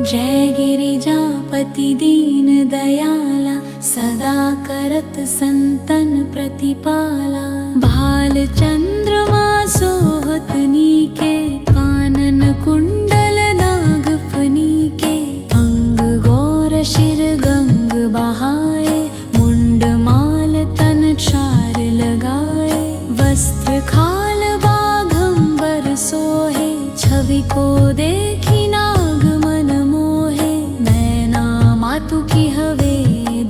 जय गिरिजापति दीन दयाला, सदा करत संतन प्रतिपाला। भाल चंद्रमा सोहत नीके, कानन कुंडल नाग फनीके। अंग गौर शिर गंग बहाए, मुंड माल तन चार लगाए। वस्त्र खाल बाघंबर सोहे, छवि को देखी नाग मन मोहे। नैना मातु की हवे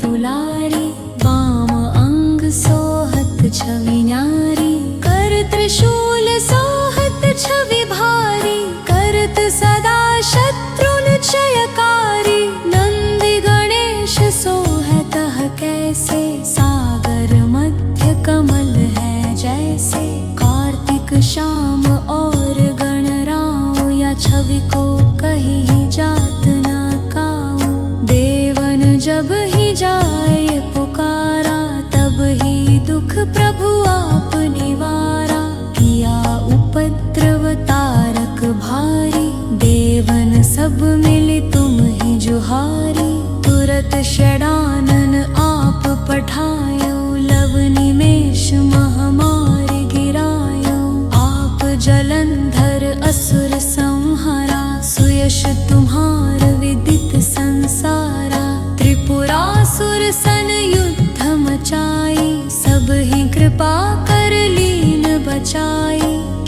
दुलारी, वाम अंग सोहत छवि न्यारी। कर त्रिशूल सोहत छवि भारी, करत सदा शत्रुन क्षयकारी। नंदी गणेश सोहत कैसे, सागर मध्य कमल है जैसे। कार्तिक श्याम और गणराव, या छवि को कहीं जात न काऊ। देवन जब ही जाए पुकारा, तब ही दुख प्रभु आप निवारा। किया उपद्रव तारक भारी, देवन सब मिले तुम ही जुहारी। तुरत षडानन आप पठायो, लव निमेष महामारी गिरायो। आप जलंधर असुर संहारा, सुयश तुम्हार विदित संसारा। त्रिपुरासुर सन युद्ध मचाई, सब ही कृपा कर लीन बचाई।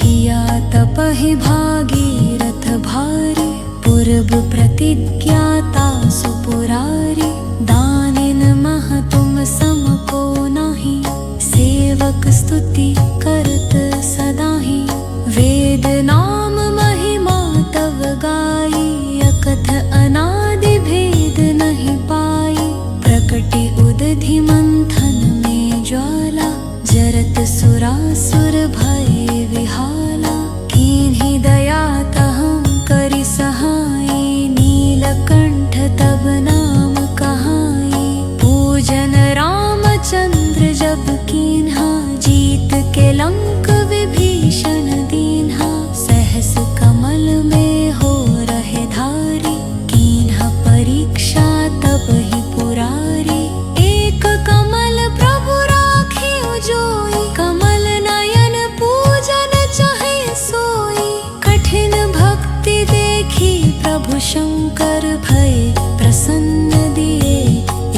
किया तपहि भागीरथ भारी, पूर्व प्रतिज्ञाता सुपुरारी। दानिन मह तुम सम को नाही, सेवक स्तुति करत सदाहि। वेद नाम महिमा तव गाई, अकथ अनादि भेद नहीं पाई। प्रकटि उदधि मंथन में ज्वाला, जरत सुरासुर भय विहाला। कीन्ही दया तहं करि सहाई, नीलकंठ तब नाम कहाई। पूजन रामचंद्र जब कीन्हा, जीत के लंक विभीषण दीन्हा। सहस कमल में हो रहे धारी, कीन्हा परीक्षा तब ही पुरारी। एक कमल प्रभु राखियो जोई, कमल नयन पूजन चाहे सोई। कठिन भक्ति देखी प्रभु शंकर भय, प्रसन्न दिए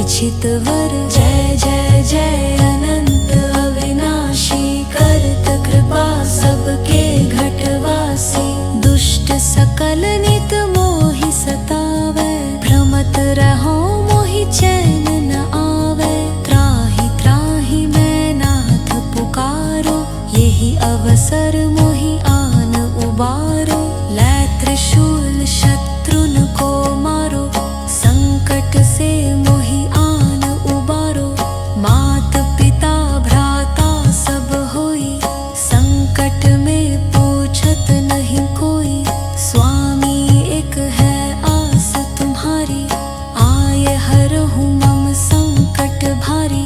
इच्छित वर। जय जय जय अनंत अविनाशी, करत कृपा सबके घटवासी। दुष्ट सकल नित मोहि सतावै, भ्रमत रहो मोहि चैन न आवे। त्राहि त्राहि मैं नाथ पुकारो, यही अवसर मोहि आन उबारो। लै त्रिशूल शत्रुन को मारो, संकट से मोहि आन उबारो। मात पिता भ्राता सब होई, संकट में पूछत नहीं कोई। स्वामी एक है आस तुम्हारी, आय हरहु मम संकट भारी।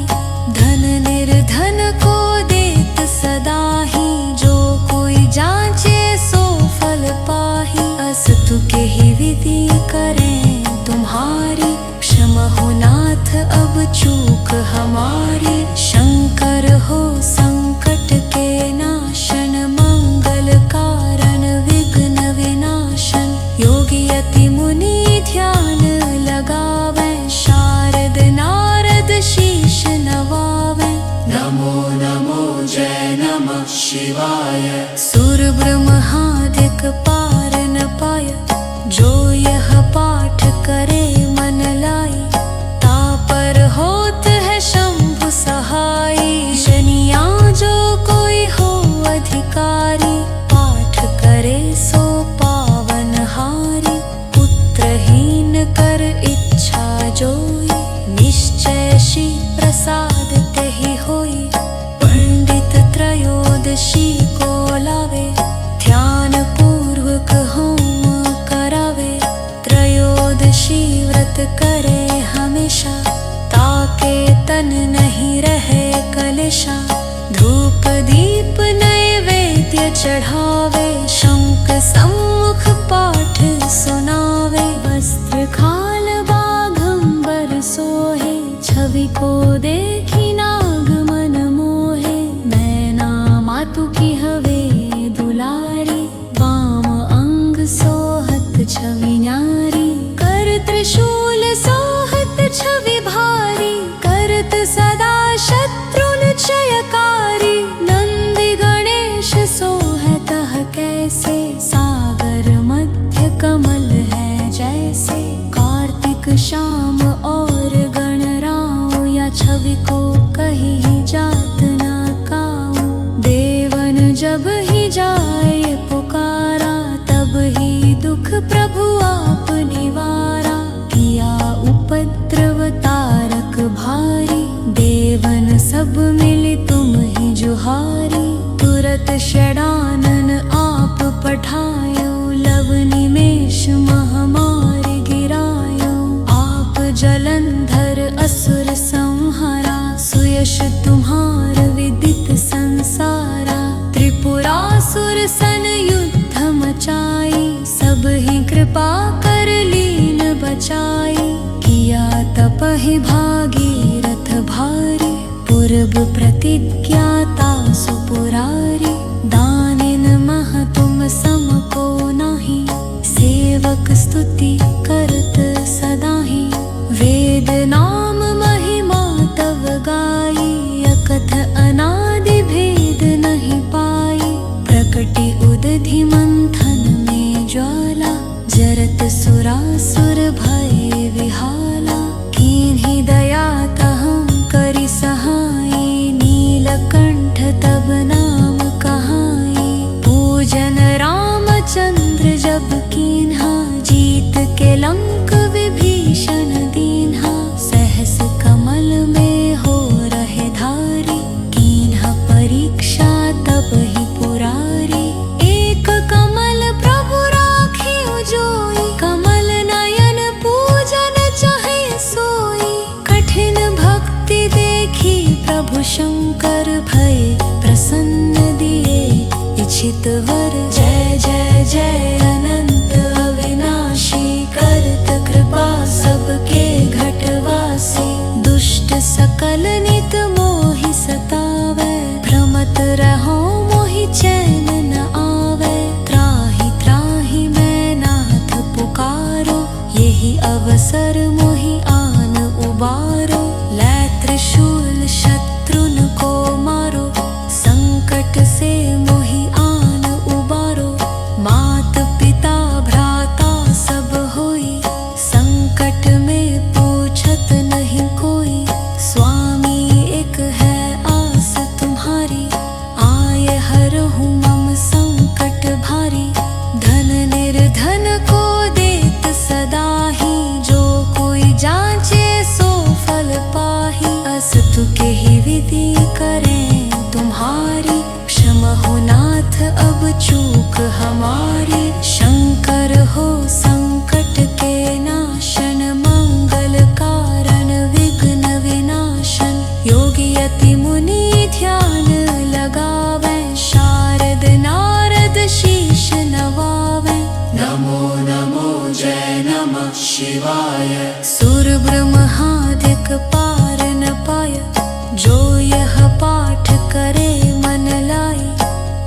धन निर्धन को देत सदा ही, जो कोई जांचे सो फल पाही। अस्तु के ही विधि करें तुम्हारी, क्षमा हो नाथ अब चूक हमारी। शंकर हो संकट के नाशन, मंगल कारण विघ्न विनाशन। योगी यति मुनि ध्यान लगावे, शारद नारद शीश नवावे। नमो नमो जय नमः शिवाय, सुर ब्रह्मादिक पार न पाय। जो यह पाठ करे मन लाई, तापर होत है शंभु सहाई। शनिया जो कोई हो अधिकारी, पाठ करे सो पावन हारी। पुत्रहीन कर इच्छा जोई, निश्चय श्री प्रसाद तेहि होई। पंडित त्रयोदशी को लावे, ध्यान पूर्वक छवि न्यारी, कर त्रिशूल सोहत छवि भारी, करत सदा शत्रुन क्षयकारी। नंदी गणेश सोहतः कैसे, सागर मध्य कमल है जैसे। कार्तिक श्याम और गणराव, या छवि को कही जात न काऊ। देवन जब ही जाए पुकारा, तब ही दुख प्रभु आप निवारा। किया उपद्रव तारक भारी, देवन सब मिली तुम ही जुहारी। तुरत षडानन आप पठायो, लव निमेष महामारी गिरायो। आप जलंधर असुर संहारा, सुयश तुम्हार विदित संसारा। त्रिपुरासुर सन युद्ध मचाई, सब ही कृपा कर लीन बचाई। किया तपहि भागीरथ भारी, पूर्व प्रतिज्ञाता सुपुरारी। दानिन मह तुम सम को नाही, सेवक स्तुति करत सदाहि। वेद नाम महिमा तव गाई, अकथ अनादि भेद नहीं पाई। प्रकटि उदधि मंथन में ज्वाला, जरत सुरासुर भय विहाला। कीन्ही दया तहं करि सहाई, नीलकंठ तब नाम कहाई। पूजन रामचंद्र जब कीन्हा, जीत के लंक विभीषण दीन्हा। सहस कमल में हो रहे धारी, कीन्हा परीक्षा तब ही पुरारी। एक कमल प्रभु राखी जोई, कमल नयन पूजन चाहे सोई। कठिन भक्ति देखी प्रभु शंकर, भय प्रसन्न दिए इच्छित वर। जय जय जय अनंत अविनाशी, करत कृपा सबके घटवासी। दुष्ट सकल नित मोहि सतावै, भ्रमत रहो मोहि चैन न आवे। त्राहि त्राहि मैं नाथ पुकारो, यही अवसर मोहि आन उबारो। लै त्रिशूल शत्रुन को मारो, संकट से मोहि आन उबारो। मात पिता भ्राता सब होई, संकट में पूछत नहीं कोई। स्वामी एक है आस तुम्हारी, आए हरहु मम संकट भारी। धन निर्धन को देत सदा ही, जो कोई जांचे सो फल पाही। अस्तु के ही विधि करें तुम्हारी, क्षम हो नाथ अब चूक हमारी। शंकर हो संकट के नाशन, मंगल कारण विघ्न विनाशन। योगी यति मुनि ध्यान लगावे, शारद नारद शीश नवावे। नमो नमो जय नमः शिवाय, सुर ब्रह्मादिक पार न पाय। जो यह पाठ करे मन लाई,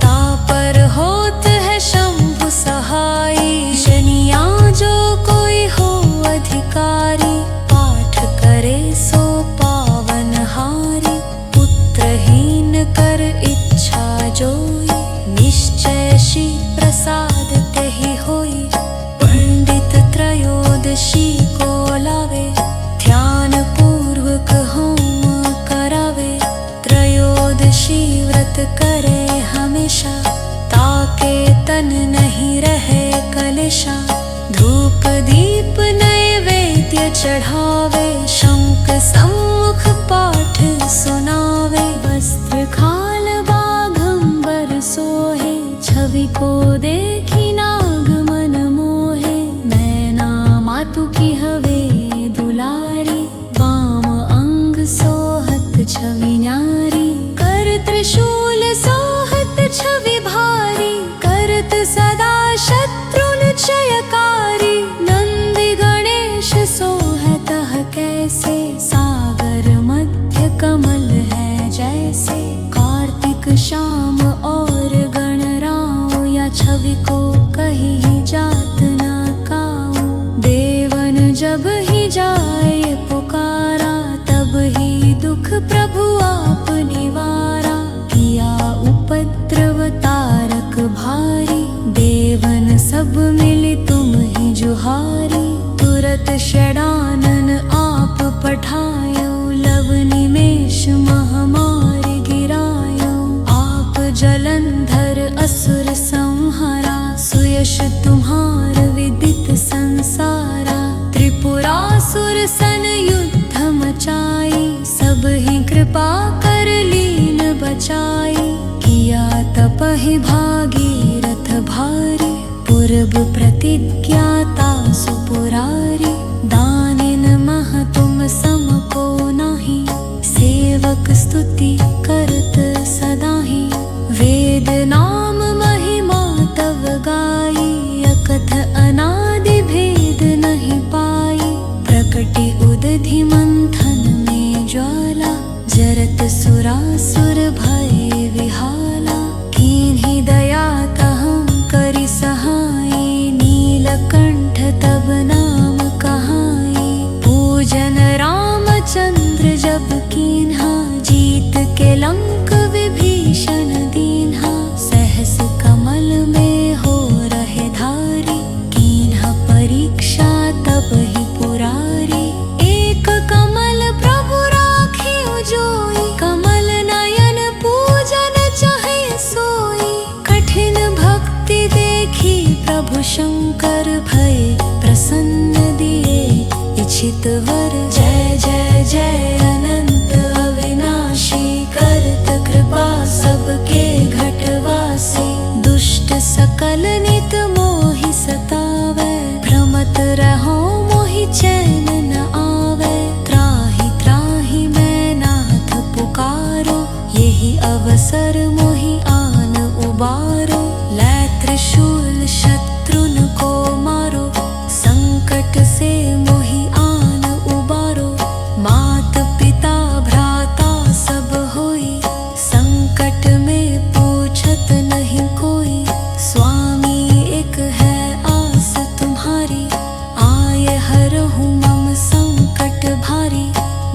तापर होत है शंभु सहाई। जनिया जो कोई हो अधिकारी, पाठ करे सो पावन हारी। पुत्रहीन कर इच्छा जोई, निश्चय श्री प्रसाद तेहि होई। पंडित त्रयोदशी को लावे, ध्यान पूर्वक होम करावे। त्रयोदशी व्रत करे हमेशा, ताके तन नहीं रहे कलेशा। धूप दीप नैवेद्य चढ़ावे, शंख सम्मुख पाठ सुनावे। वस्त्र खाल बाघंबर सोहे, छवि को देखी नाग मन मोहे। मैना मातु की हवे दुलारी, वाम अंग सोहत छवि न्यारी। कर त्रिशूल सोहत छवि भारी, करत सदा शत्रुन क्षयकारी। नंदी गणेश सोहतः कैसे, सागर मध्य कमल है जैसे। कार्तिक श्याम और गणराव, या छवि को सब मिली तुम ही जुहारी। तुरत षडानन आप पठायो, लव निमेष महामारी गिरायो। आप जलंधर असुर संहारा, सुयश तुम्हार विदित संसारा। त्रिपुरासुर सन युद्ध मचाई, सब ही कृपा कर लीन बचाई। किया तपहि भागीरथ भारी, पूर्व प्रतिज्ञाता सुपुरारी। दानिन मह तुम सम को नाही, सेवक स्तुति करत सदाहि। वेद नाम महिमा तव गाई, अकथ अनादि भेद नहीं पाई। प्रकटि उदधि मंथन में ज्वाला, जरत सुरासुर भय विहाला। कीन्ही दया तहं करि सहाई, नीलकंठ तब नाम कहाई। पूजन रामचंद्र जब कीन्हा, जीत के लंक विभीषण दीन्हा। सहस कमल में हो रहे धारी, कीन्हा परीक्षा तब ही पुरारी। एक कमल प्रभु राखियो जोई, कमल नयन पूजन चाहे सोई। कठिन भक्ति देखी प्रभु शंकर भय, प्रसन्न दिए इच्छित वर। जय जय जय अनंत अविनाशी, करत कृपा सबके घटवासी। दुष्ट सकल नित मोहि सतावै, भ्रमत रहो मोहि चैन न आवे। त्राहि त्राहि मैं नाथ पुकारो, यही अवसर मोहि आन उबारो। लै त्रिशूल शत्रुन को मारो, संकट से मोहि आन उबारो। मात पिता भ्राता सब होई, संकट में पूछत नहीं कोई। स्वामी एक है आस तुम्हारी, आये हरहु मम संकट भारी।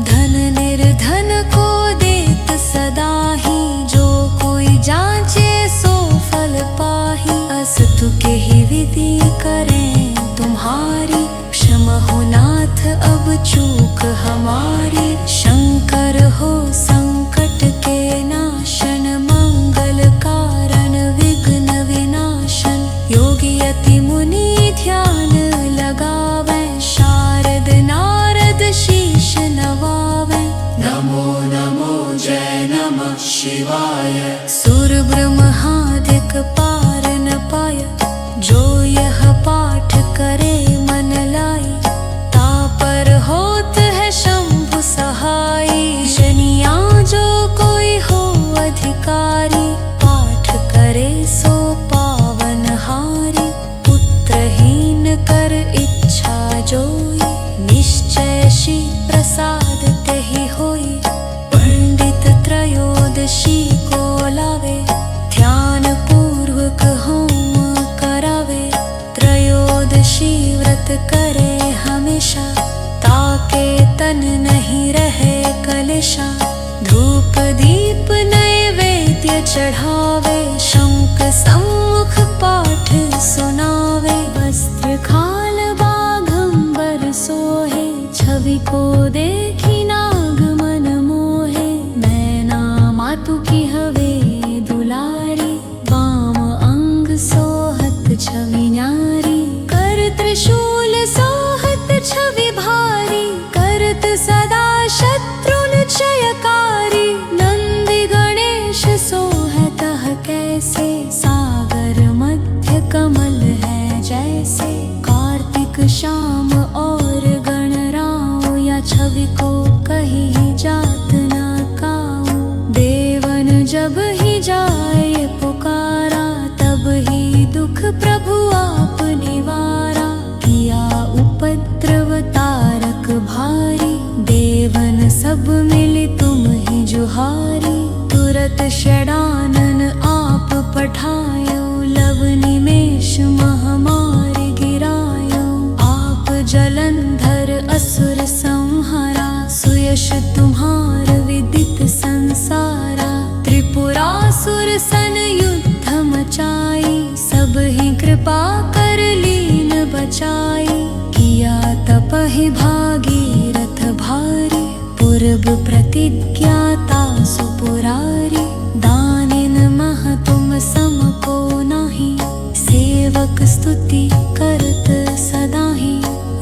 धन निर्धन को देत सदा ही, जो कोई जांचे सो फल पाही। अस्तु के ही विधि करें तुम्हारी, क्षम हो नाथ अब चूक हमारी। शंकर हो संकट के नाशन, मंगल कारण विघ्न विनाशन। योगी अति मुनि ध्यान लगावे, शारद नारद शीश नवावे। नमो नमो जय नमः शिवाय, सुर ब्रह्मादिक पार न पाय। जो यह पाठ करे मन लाई, तापर होत है शंभु सहाई। शनिया जो कोई हो अधिकारी, पाठ करे सो पावन हारी। पुत्रहीन कर इच्छा जोई, निश्चय श्री प्रसाद तेहि होई। पंडित त्रयोदशी को लावे, ध्यान पूर्वक होम करावे। त्रयोदशी व्रत करे हमेशा, ताके तन नहीं रहे कलेशा। धूप दीप नैवेद्य चढ़ावे, शंख सम्मुख पाठ सुनावे। वस्त्र खाल बाघंबर सोहे, छवि को देखी नाग मन मोहे। मैना मातु की हवे दुलारी, वाम अंग सोहत छवि न्यारी। कर त्रिशूल सोहत छवि भारी, करत सदा शत्रुन क्षयकारी। नंदि गणेश सोहतः कैसे, सागर मध्य कमल है जैसे। कार्तिक श्याम और गणराव, या छवि को कहीं जात न काऊ। देवन जब ही जाए पुकारा, तब ही दुख प्रभु आप निवारा। किया उपद्रव तारक भारी, देवन सब मिली तुम ही जुहारी। तुरत षडानन आप पठायो, लव निमेष महामारी गिरायो। आप जलंधर असुर संहारा, सुयश तुम्हार विदित संसारा। त्रिपुरासुर सन युद्ध मचाई, सब ही कृपा कर पाई, किया तपहि भागीरथ भारी, पूर्व प्रतिज्ञा तासु पुरारी, दानिन मह तुम सम को नाही, सेवक स्तुति करत सदाहि,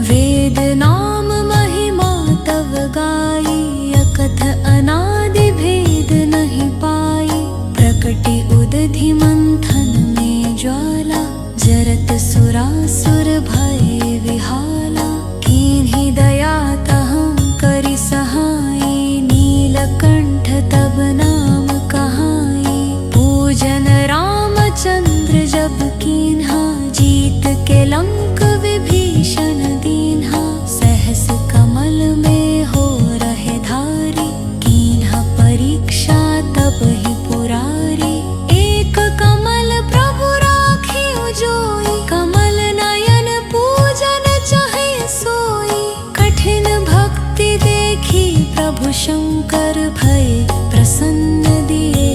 वेद नाम महिमा तव गाई, अकथ अनादि भेद नहीं पाई, प्रकटि उदधि मंथन में ज्वाला, जरत सुरासुर भय विहाला, कीन्ही दया तहं करि सहाई, नीलकंठ तब नाम कहाई, पूजन रामचंद्र जब कीन्हा, जीत के लंक विभीषण दीन्हा, सहस कमल में हो रहे धारी, कीन्हा परीक्षा तब ही पुरारी, एक कमल प्रभु राखियो जोई, कमल नयन पूजन चाहे सोई, कठिन भक्ति देखी प्रभु शंकर भय प्रसन्न दिए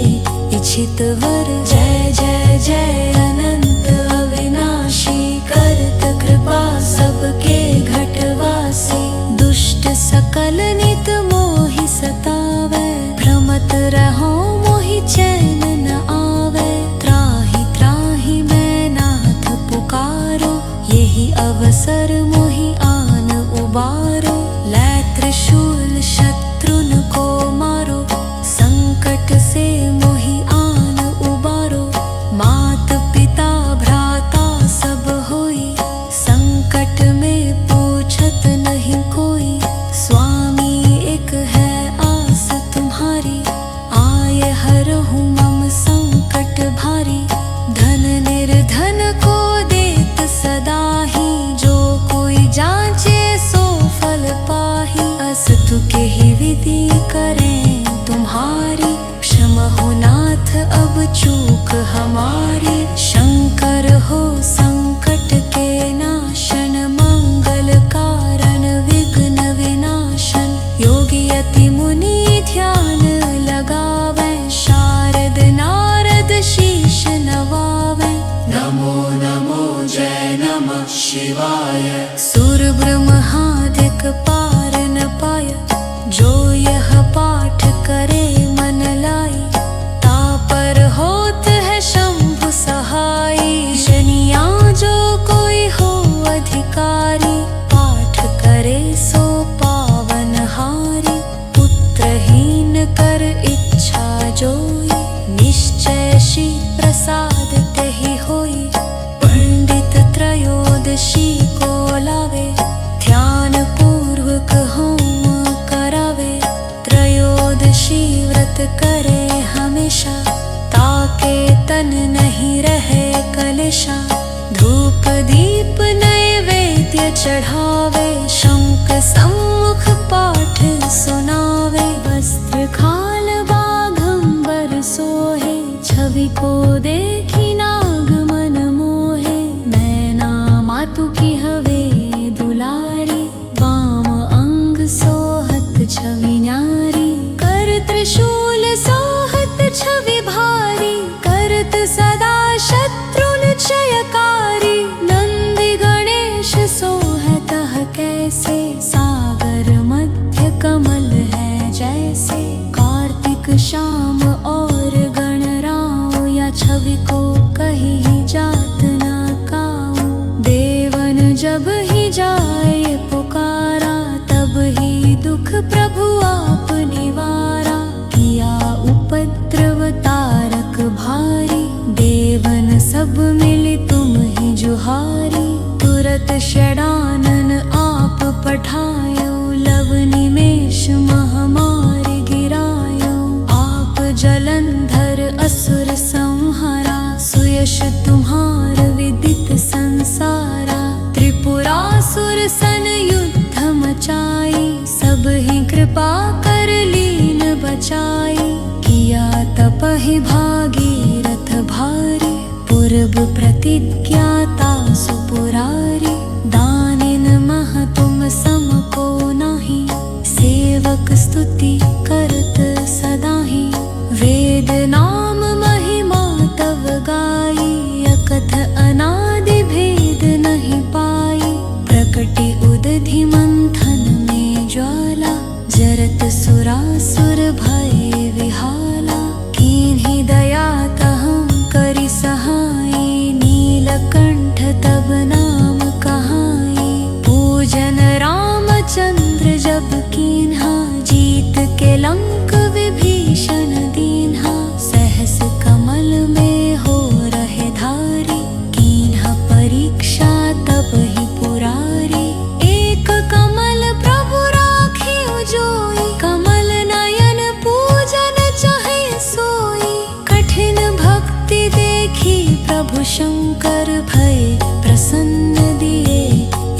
इच्छित वर, जय जय जय अनंत अविनाशी, करत कृपा सबके घटवासी, दुष्ट सकल नित मोहि सतावै, भ्रमत रहो मोहि चैन न आवे, त्राहि त्राहि मैं नाथ पुकारो, यही अवसर मोहि आन उबारो, लै त्रिशूल शत्रुन को मारो, संकट से मोहि आन उबारो, मात पिता भ्राता सब होई, संकट में पूछत नहीं कोई, स्वामी एक है आस तुम्हारी, आये हरहु मम संकट भारी, धन निर्धन को देत सदाहि, जो कोई जांचे सो फल पाहि, असतु के ही विधि करें तुम्हारी, क्षमा हो नाथ अब चूक हमारी, शंकर हो संकट के नाशन, मंगल कारण विघ्न विनाशन, योगी यति मुनि ध्यान लगावे, शारद नारद शीश नवावे, नमो नमो जय नमः शिवाय, सुर ब्रह्मादिक पार न पाय, जो यह पाठ करे मन लाई, तापर होत है शंभु सहाई, शनिया जो कोई हो अधिकारी, पाठ करे सो पावन हारी, पुत्रहीन कर इच्छा जोई, निश्चय श्री प्रसाद तेहि होई, पंडित त्रयोदशी को लावे, ध्यान पूर्वक होम करावे, त्रयोदशी व्रत करे हमेशा, ताके तन नहीं रहे कलेशा, धूप दीप नैवेद्य चढ़ावे, शंख सम्मुख पाठ सुनावे, वस्त्र खाल बाघंबर सोहे, छवि को देखी नाग मन मोहे, मैना मातु की हवे दुलारी, वाम अंग सोहत छवि न्यारी, कर त्रिशूल सोहत छवि भारी, करत सदा शत्रुन क्षयकारी, नंदि गणेश सोहत कैसे, सागर मध्य कमल है जैसे, कार्तिक श्याम और गणराव, या छवि को कहीं जात न काऊ, देवन जब ही जाए पुकारा, तब ही दुख प्रभु आप निवारा, किया उपद्रव तारक भारी, देवन सब मिली तुम ही जुहारी, तुरत षडानन आप पठायो, लव निमेष महामारी गिरायो, आप जलंधर असुर संहारा, सुयश तुम्हार विदित संसारा, त्रिपुरासुर सन युद्ध मचाई, सब ही कृपा कर लीन बचाई, किया तपहि भागीरथ भारी, पूर्व प्रतिज्ञा तासु पुरारी, दानिन मह तुम सम को नाही, सेवक स्तुति करत सदाहि, वेद नाम महिमा तव गाई, अकथ अनादि भेद नहीं पाई, उदधि मंथन में ज्वाला, जरत सुरासुर भये विहाला। कीन्ही दया तहं करि सहाई, नीलकंठ तब नाम कहाई। पूजन रामचंद्र जब कीन्हा, जीत के लंक विभीषण दीन्हा। सहस कमल में हो रहे धारी, कीन्हा परीक्षा तब ही पुरारी। एक कमल प्रभु राखियो जोई, कमल नयन पूजन चाहे सोई। कठिन भक्ति देखी प्रभु शंकर भय प्रसन्न दिए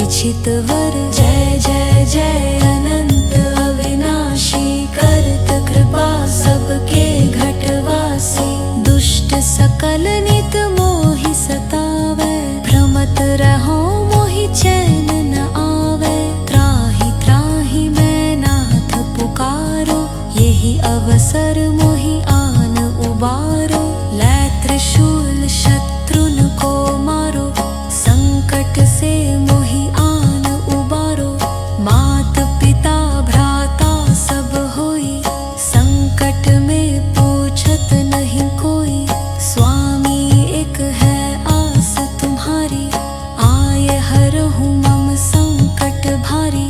इच्छित वर। जय जय जय अनंत अविनाशी, करत कृपा सबके घटवासी। दुष्ट सकल नित मोहि सतावै, भ्रमत रहो मोहि चैन न आवे। त्राहि त्राहि मैं नाथ पुकारो, यही अवसर मोहि आन उबारो। लै त्रिशूल शत्रुन को मारो, संकट से मोहि आन उबारो। मात पिता भ्राता सब होई, संकट में पूछत नहीं कोई। स्वामी एक है आस तुम्हारी, आए हरहु मम संकट भारी।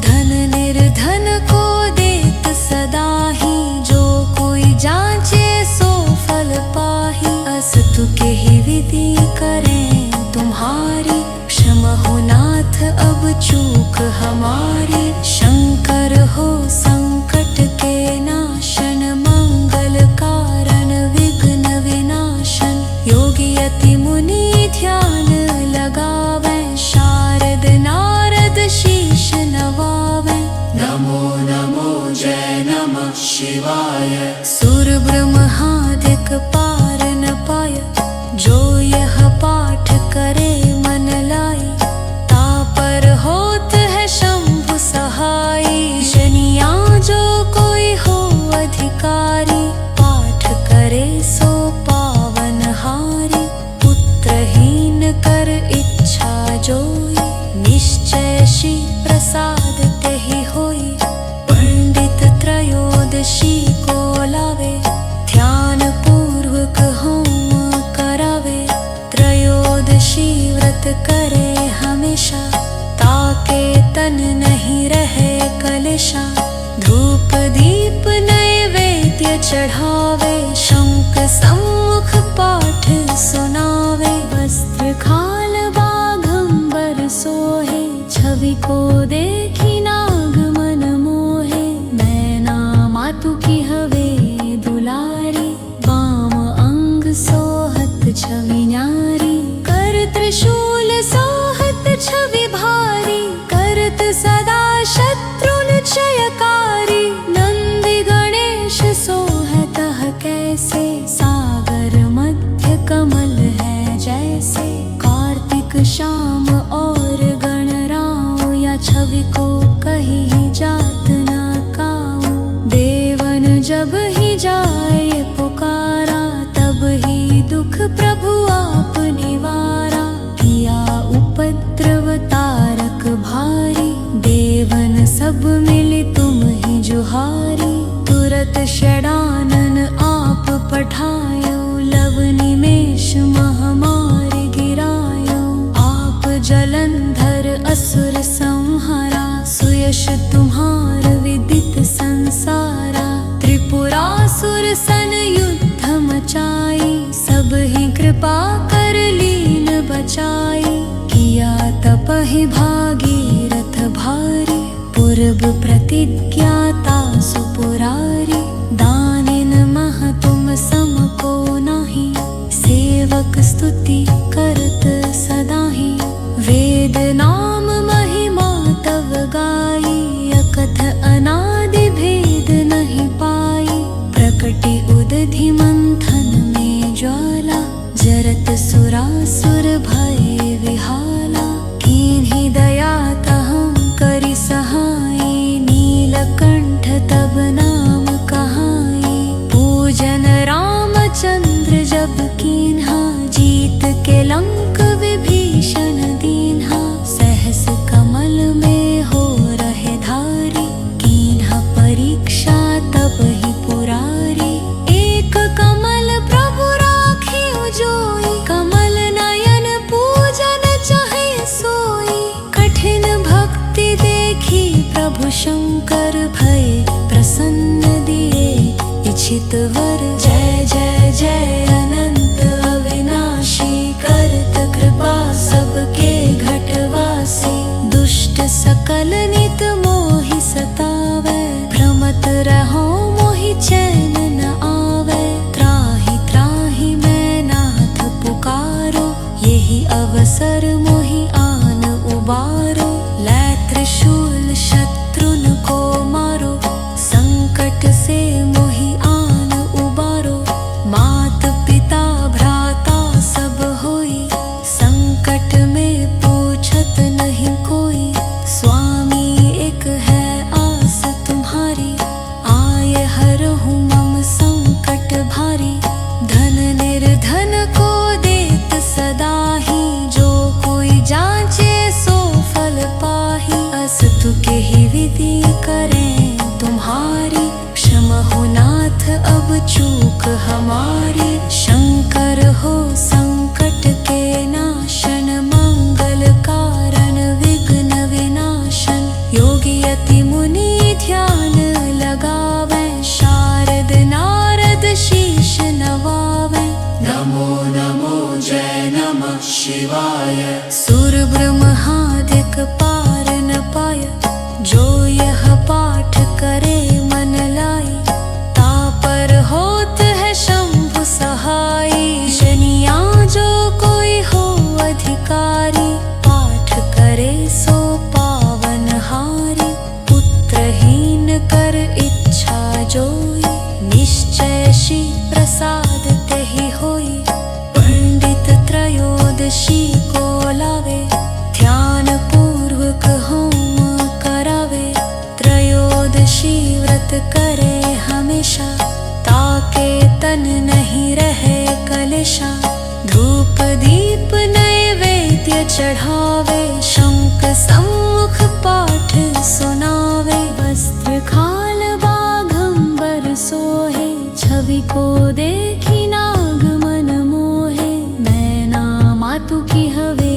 धन निर्धन को देत सदा ही, जो कोई जांचे सो फल पाही। अस्तु के ही विधि करें तुम्हारी, क्षम हो नाथ अब चूक हमारी। शंकर हो संकट के नाशन, मंगल कारण विघ्न विनाशन। योगी यति मुनि ध्यान लगावे, शारद नारद शीश नवावे। नमो नमो जय नमः शिवाय, सुर ब्रह्मादिक पार न पाय। जो यह पाठ करे मन लाई, तापर होत है शंभु सहाई। जनिया जो कोई हो अधिकारी, पाठ करे सो पावन हारी। पुत्रहीन कर इच्छा जोई, निश्चय श्री प्रसाद तेहि होई। पंडित त्रयोदशी को लावे, ध्यान पूर्वक होम करावे। त्रयोदशी व्रत करे हमेशा, ताके तन नहीं रहे कलेशा। धूप दीप नैवेद्य चढ़ावे, शंख सम्मुख पाठ सुनावे। वस्त्र खाल बाघंबर सोहे, छवि को देखी नाग मन मोहे। नैना मातु की हवे दुलारी, वाम अंग सोहत छवि न्यारी। कर त्रिशूल सोहत छवि भारी, करत सदा शत्रुन क्षयकारी। नंदी गणेश सोहत कैसे, सागर मध्य कमल है जैसे। कार्तिक श्याम और गणराव, या छवि को कहीं जात न काऊ। देवन जब ही जाए पुकारा, तब ही दुख प्रभु आप निवारा। किया उपद्रव तारक भारी, देवन सब मिली तुम ही जुहारी। तुरत षडानन आप पठायो, लव निमेष महामारी गिरायो। आप जलंधर असुर संहारा, सुयश तुम्हार विदित संसारा। त्रिपुरासुर सन युद्ध मचाई, सब ही कृपा कर लीन बचाई। किया तपहि भागीरथ भारी, पूर्व प्रतिज्ञाता सुपुरारी। दानिन मह तुम सम को नाही, सेवक स्तुति करत सदाहि। वेद नाम महिमा तव गाई, अकथ अनादि भेद नहीं पाई। प्रकटि उदधि मंथन में ज्वाला, जरत सुरासुर भये विहाला। कीन्ही दया तहं करि सहाई, नीलकंठ तब नाम कहाई। पूजन रामचंद्र जब कीन्हा, जीत के लंक विभीषण दीन्हा। सहस कमल में देखी प्रभु शंकर भय प्रसन्न दिए इच्छित वर। जय जय जय अनंत अविनाशी करत कृपा सबके घटवासी। दुष्ट सकल नित मोहि सतावे भ्रमत रहो मोहि चैन न आवे। त्राहि त्राहि मैं नाथ पुकारो यही अवसर मोहि आन उबारो। लै त्रिशूल शत्रुन को मारो संकट से मोहि आन उबारो। मात पिता भ्राता सब होई संकट में पूछत नहीं कोई। स्वामी एक है आस तुम्हारी आए हरहु मम संकट भारी। धन निर्धन को देत सदा ही जो कोई जांचे सो फल पाही। अस्तु के ही विधि करें तुम्हारी क्षमा हो नाथ अब चूक हमारी। शंकर हो संकट के नाशन मंगल कारण विघ्न विनाशन। योगी अति मुनि ध्यान लगावे शारद नारद शीश नवावे। नमो नमो जय नमः शिवाय। सुर ब्रह्मादिक पार न पाय जो यह पाठ करे मन लाई। तापर होत है शंभु सहाई शनिया जो कोई हो अधिकारी। पाठ करे सो पावन हारी पुत्रहीन कर इच्छा जोई। निश्चय श्री प्रसाद तेहि होई पंडित त्रयोदशी को लावे। ध्यान पूर्वक होम करावे त्रयोदशी व्रत करे हमेशा। ताके तन नहीं रहे कलेशा धूप दीप नैवेद्य चढ़ावे। शंख सम्मुख पाठ सुनावे वस्त्र खाल बाघंबर सोहे। छवि को देखी नाग मन मोहे। मैना मातु की हवे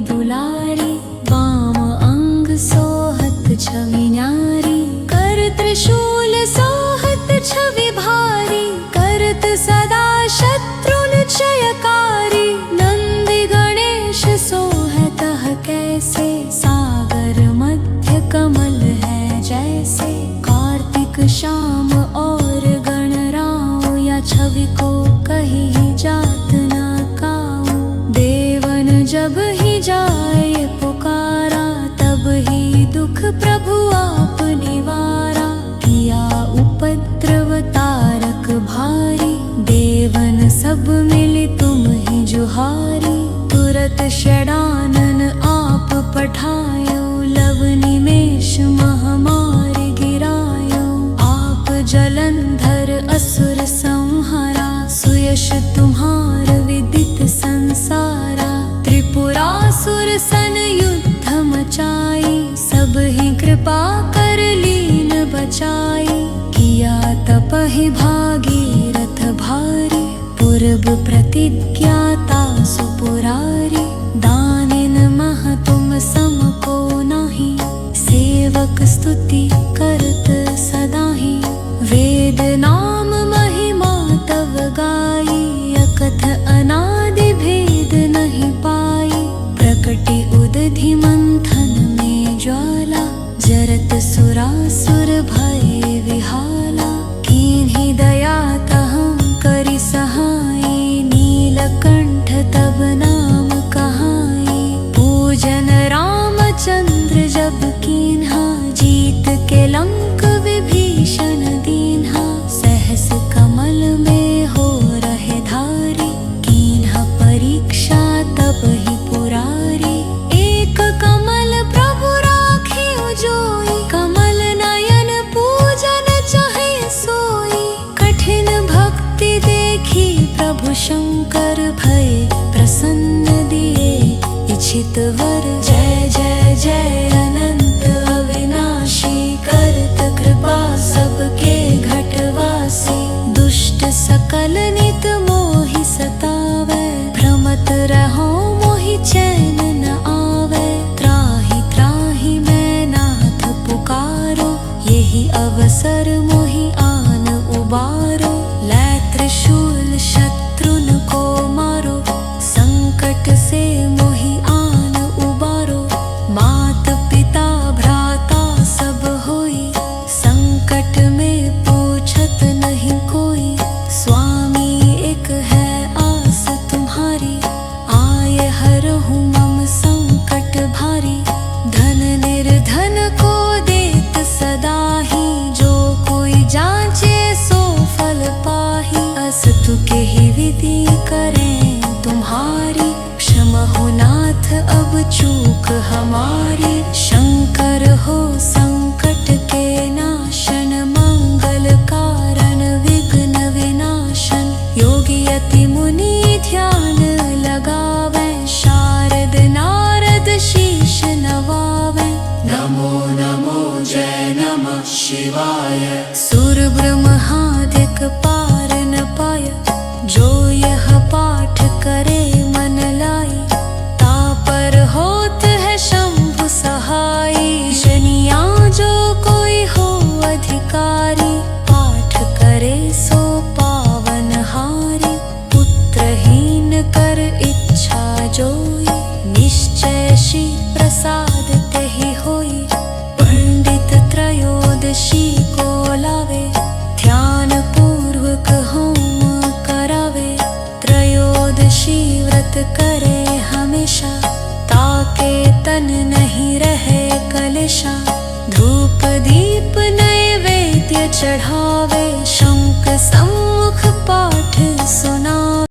दुलारी वाम अंग सोहत छवि न्यारी। कर त्रिशूल सोहत छवि भारी करत सदा शत्रुन क्षयकारी। नंदी गणेश सोहतः कैसे सागर मध्य कमल है जैसे। कार्तिक श्याम और गणराव या छवि को कहीं जात न काऊ। देवन जब ही जाए पुकारा तब ही दुख प्रभु आप निवारा। किया उपद्रव तारक भारी देवन सब मिली तुम ही जुहारी। तुरत षडानन आप पठायो लव निमेष महामारी गिरायो। आप जलंधर असुर संहारा सुयश तुम्हार विदित संसारा। त्रिपुरासुर सन युद्ध मचाई सब ही कृपा कर लीन बचाई। किया तपहि भागीरथ भारी पूर्व प्रतिज्ञाता सुपुरारी। दानिन मह तुम सम को नाही सेवक स्तुति करत सदाहि। वेद नाम महिमा तव गाई अकथ अनादि भेद नहीं पाई। प्रकटि उदधि मंथन में ज्वाला जरत सुरासुर भय विहाला। कीन्ही दया तहं करि सहाई नीलकंठ तब नाम कहाई। पूजन रामचंद्र जब कीन्हा जीत के लंक विभीषण दीन्हा। सहस कमल में हो रहे धारी कीन्हा परीक्षा तब ही पुरारी। एक कमल प्रभु राखियो जोई कमल नयन पूजन चा अवसर मोहि आन उबारो, लै त्रिशूल शत्रुन को मारो, संकट से मोहि आन उबारो। मात पिता भ्राता सब होई, संकट में पूछत नहीं कोई। स्वामी एक है आस तुम्हारी, आए हरहु मम संकट भारी। धन निर्धन को देत सदा ही, जो कोई जांचे सो फल पाही। अस्तु के ही विधि करें तुम्हारी, क्षमा हो नाथ अब चूक हमारी। शंकर हो संकट के नाशन, मंगल कारण विघ्न विनाशन। योगी यति मुनि ध्यान लगावे, शारद नारद शीश नवावे। नमो नमो जय नमः शिवाय, सुर ब्रह्मादिक पार न पाय। जो यह पाठ करे मन लाई, तापर होत है शंभु सहाई। शनिया जो कोई हो अधिकारी, पाठ करे सो पावन हारी। पुत्रहीन कर इच्छा जोई, निश्चय श्री प्रसाद तेहि होई। पंडित त्रयोदशी को लावे, ध्यान पूर्वक होम करावे। त्रयोदशी व्रत करे हमेशा, ताके तन नहीं रहे कलेशा। धूप दीप नैवेद्य चढ़ा